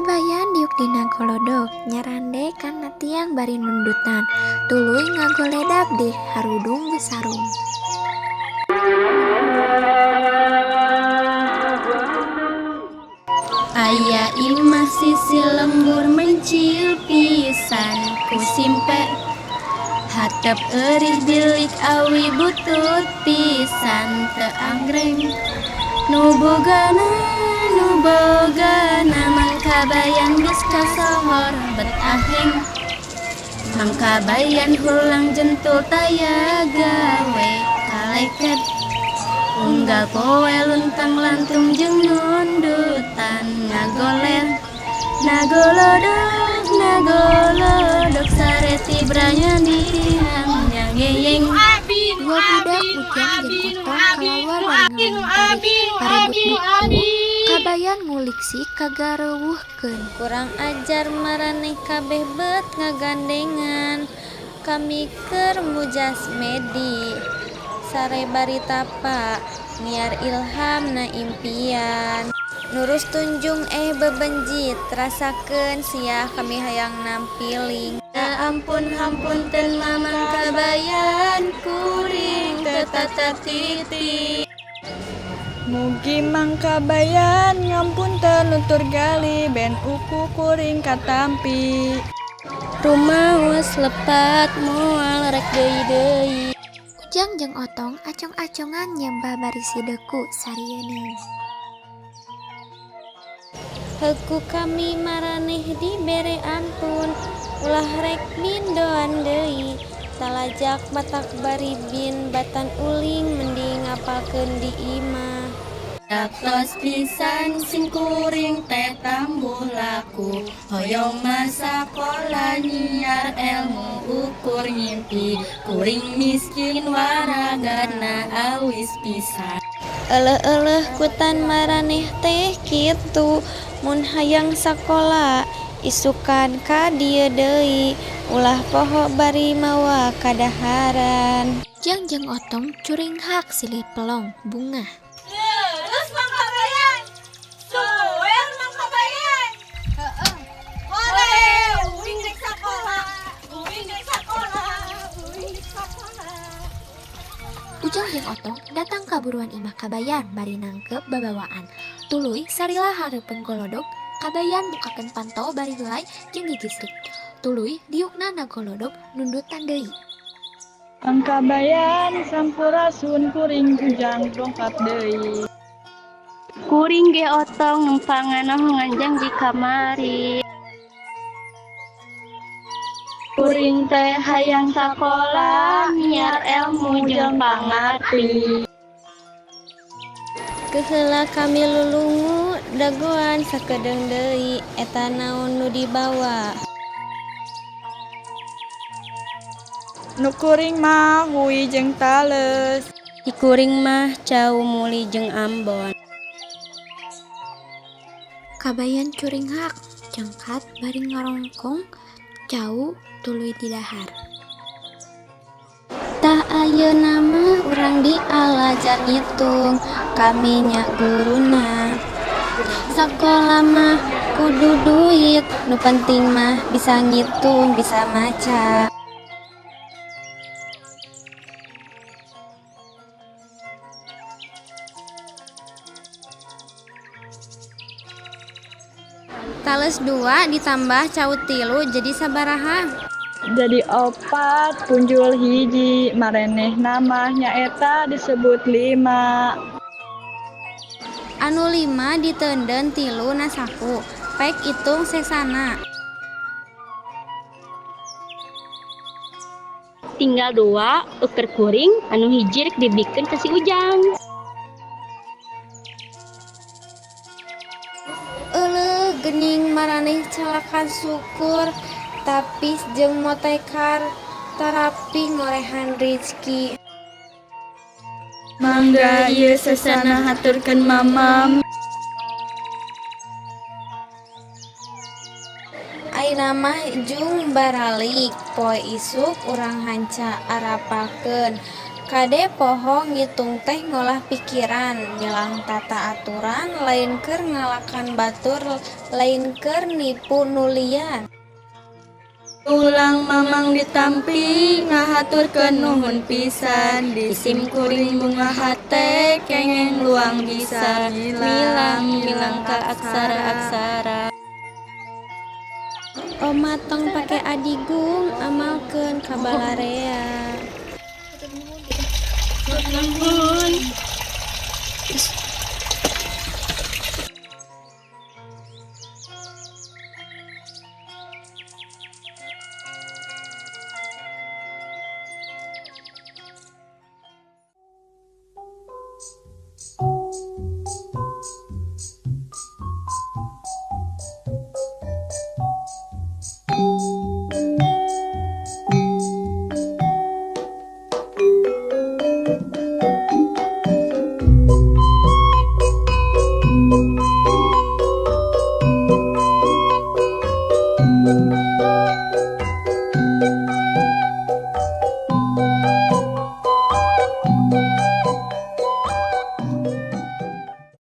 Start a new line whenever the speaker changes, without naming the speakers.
Kabayan diuk dina golodog nyarande kana tiang bari nundutan tuluy ngagoledab di harudung besarung.
Aya imah sisi lembur mencil pisan ku simpe hatep eurih bilik awi butut pisan teu anggreng nu bogana mangkabayan geus kasohor bet aheng mangkabayan hulang jentul taya gawe kaleket unggal poe luntang lantung jeung nundutan nagolodog sareti branya dirang nyangeyeng
Dua budak ujang jeung otong kalawar bari ngamentari parebut buku. Kabayan nguliksi kagareuwuhkeun.
kurang ajar maraneh kabeh bet ngagandengan kami keur mujasmedi sare bari tapa niar ilham na impian nurus tunjung bebenjit rasakeun sia kami hayang nampiling ya ampun hampunten mamang kabayan kuring teu tatap titik
Mugi mangkabayan ngapunten nutur gali ben uku kuring katampi.
rumaos lepat moal rek deui-deui
Ujang jeung otong acong-acongan nyembah bari sideku sarieun.
Heku kami maraneh dibere ampun ulah rek bindoan deui talajak batak bari bin batan uling mending ngapalkeun di imah daktos pisan sing kuring teh tambuh laku hoyong masakola nyiar ilmu ukur ngimpi kuring miskin waragana awis pisan Eleh kutan maraneh teh kitu mun hayang sakola isukan ka dieu deui ulah poho bari mawa kadaharan
Ujang jeung otong curing hak silih pelong bunga.
Terus mangkabayan, soel mangkabayan. Ore, uing dek sakola, uing dek sakola.
Ujang jeung otong datang kaburuan imah kabayan bari nangkep babawaan. Tuluy sarila hareupeun golodog, kabayan bukakeun pantau bari helai jeung gigisrik. Tuluy diukna nagolodog nundutan deui.
Mangkabayan sampurasun kuring ujang dongkap deui.
kuring ge otong numpangana nganjang di kamari kuring teh hayang sakola nyiar ilmu jeung pangarti keheula kami lulungu dagoan sakedeung deui eta naon nu dibawa
Nu kuring mah hui jeung tales.
di kuring mah cau muli jeung ambon
Kabayan curing hak jangkat bari ngarongkong cau tuluy di dahar.
tah ayeuna mah urang dialajar ngitung kami nya guruna sakola mah kudu duit nu penting mah bisa ngitung bisa maca tales 2 ditambah cau 3 jadi sabaraha
Jadi 4 punjul hiji mareneh nama nyaeta disebut 5.
anu 5 diteundeun 3 na saku pek itung sesana tinggal 2 uker kuring anu hiji rek dibikeun ka si ujang gening maraneh calakan syukur tapis jeung motekar tarapi ngorehan rezeki
Mangga ieu sesana haturkeun mamam.
ayeuna mah jung baralik poe isuk urang hanca arapakeun Kade poho ngitung teh ngolah pikiran, milang tata aturan, lain keur ngalakan batur, lain keur nipu nulian.
Ulang mamang ditampi ngahaturkeun nuhun pisan disim kuring bunga hate kengeng luang bisa milang ka aksara-aksara.
Oma tong pake adigung amalkeun kabalarea.
Nuhun.